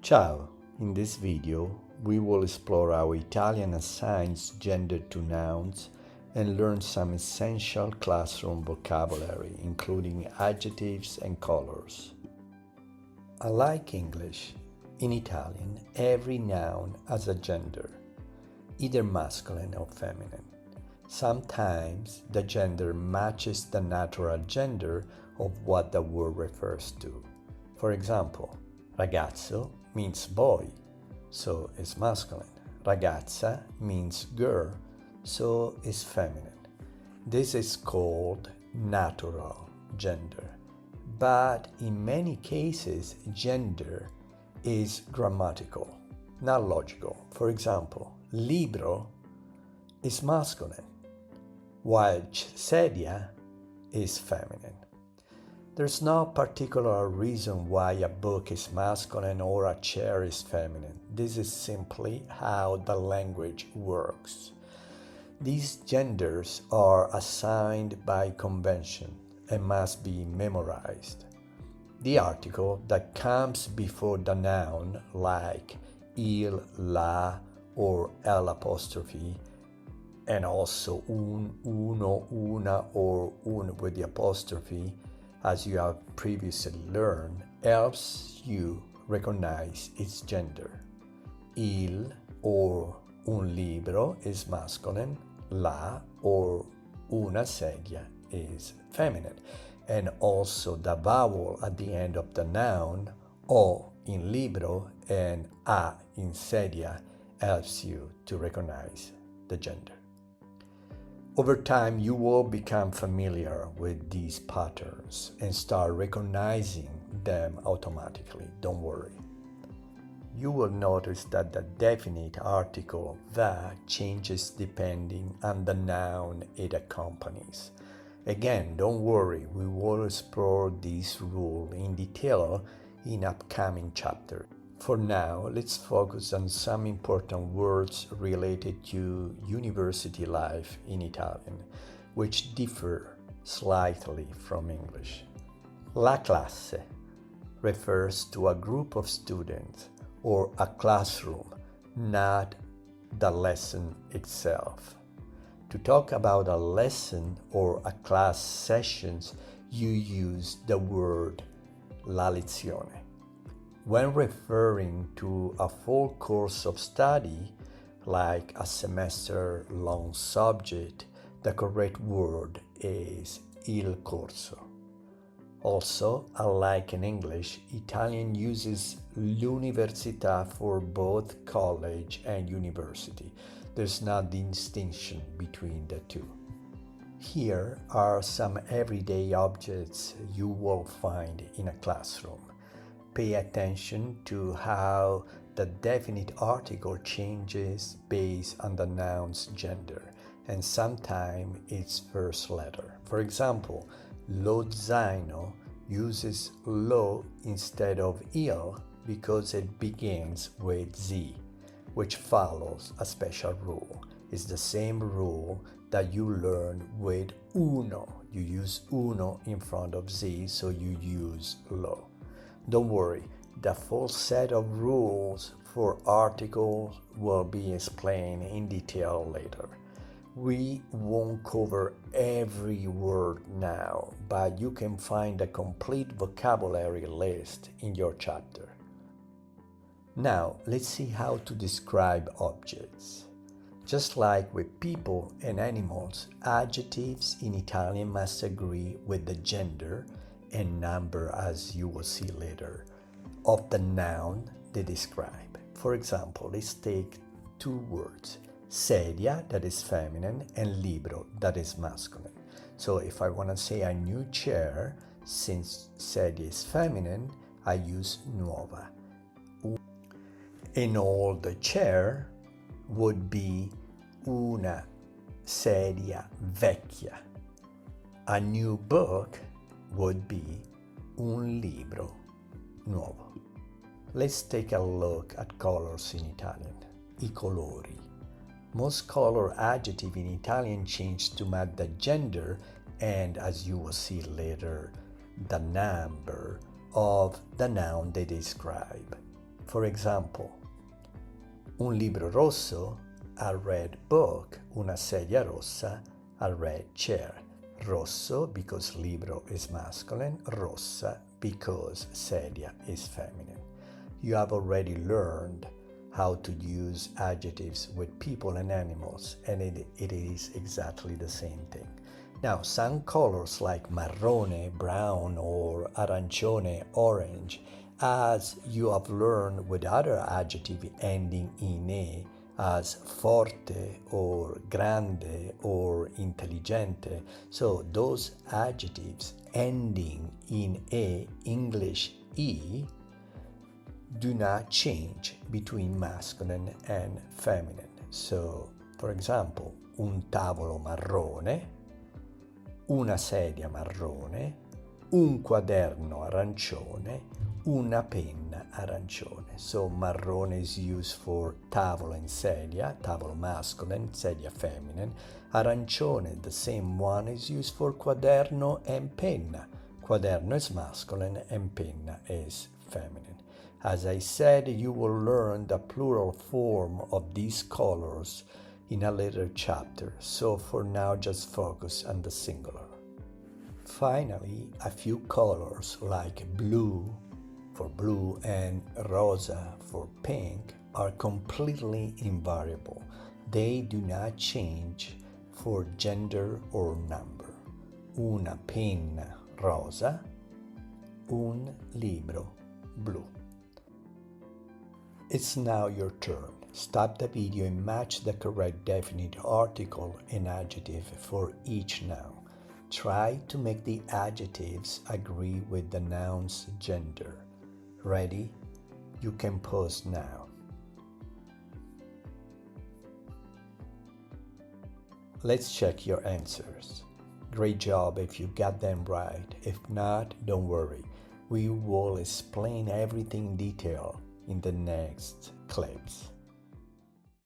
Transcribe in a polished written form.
Ciao! In this video, we will explore how Italian assigns gender to nouns and learn some essential classroom vocabulary, including adjectives and colors. Unlike English, in Italian, every noun has a gender, either masculine or feminine. Sometimes the gender matches the natural gender of what the word refers to. For example, ragazzo means boy, so it's masculine. Ragazza means girl, so it's feminine. This is called natural gender. But in many cases, gender is grammatical, not logical. For example, libro is masculine, while sedia is feminine. There's no particular reason why a book is masculine or a chair is feminine. This is simply how the language works. These genders are assigned by convention and must be memorized. The article that comes before the noun, like il, la, or l'apostrophe, and also un, uno, una, or un with the apostrophe, as you have previously learned, helps you recognize its gender. Il or un libro is masculine, la or una sedia is feminine, and also the vowel at the end of the noun, o in libro and a in sedia, helps you to recognize the gender. Over time, you will become familiar with these patterns and start recognizing them automatically. Don't worry. You will notice that the definite article "the" changes depending on the noun it accompanies. Again, don't worry, we will explore this rule in detail in upcoming chapters. For now, let's focus on some important words related to university life in Italian, which differ slightly from English. La classe refers to a group of students or a classroom, not the lesson itself. To talk about a lesson or a class sessions, you use the word la lezione. When referring to a full course of study, like a semester-long subject, the correct word is il corso. Also, unlike in English, Italian uses l'università for both college and university. There's no distinction between the two. Here are some everyday objects you will find in a classroom. Pay attention to how the definite article changes based on the noun's gender and sometimes its first letter. For example, lo zaino uses lo instead of il because it begins with z, which follows a special rule. It's the same rule that you learn with uno. You use uno in front of z, so you use lo. Don't worry, the full set of rules for articles will be explained in detail later. We won't cover every word now, but you can find a complete vocabulary list in your chapter. Now, let's see how to describe objects. Just like with people and animals, adjectives in Italian must agree with the gender and number, as you will see later, of the noun they describe. For example, let's take two words, sedia, that is feminine, and libro, that is masculine. So if I want to say a new chair, since sedia is feminine, I use nuova. An old chair would be una sedia vecchia. A new book would be un libro nuovo. Let's take a look at colors in Italian. I colori. Most color adjectives in Italian change to match the gender and, as you will see later, the number of the noun they describe. For example, un libro rosso, a red book, una sedia rossa, a red chair. Rosso because libro is masculine, rossa because sedia is feminine. You have already learned how to use adjectives with people and animals, and it is exactly the same thing. Now, some colors like marrone, brown, or arancione, orange, as you have learned with other adjectives ending in e, as forte or grande or intelligente. So those adjectives ending in a, English e, do not change between masculine and feminine. So, for example, un tavolo marrone, una sedia marrone, un quaderno arancione, una penna arancione. So marrone is used for tavolo and sedia, tavolo masculine, sedia feminine. Arancione, the same one, is used for quaderno and penna. Quaderno is masculine and penna is feminine. As I said, you will learn the plural form of these colors in a later chapter, so for now just focus on the singular. Finally, a few colors like blue for blue and rosa for pink are completely invariable. They do not change for gender or number. Una penna rosa, un libro blu. It's now your turn. Stop the video and match the correct definite article and adjective for each noun. Try to make the adjectives agree with the noun's gender. Ready? You can pause now. Let's check your answers. Great job if you got them right. If not, don't worry. We will explain everything in detail in the next clips.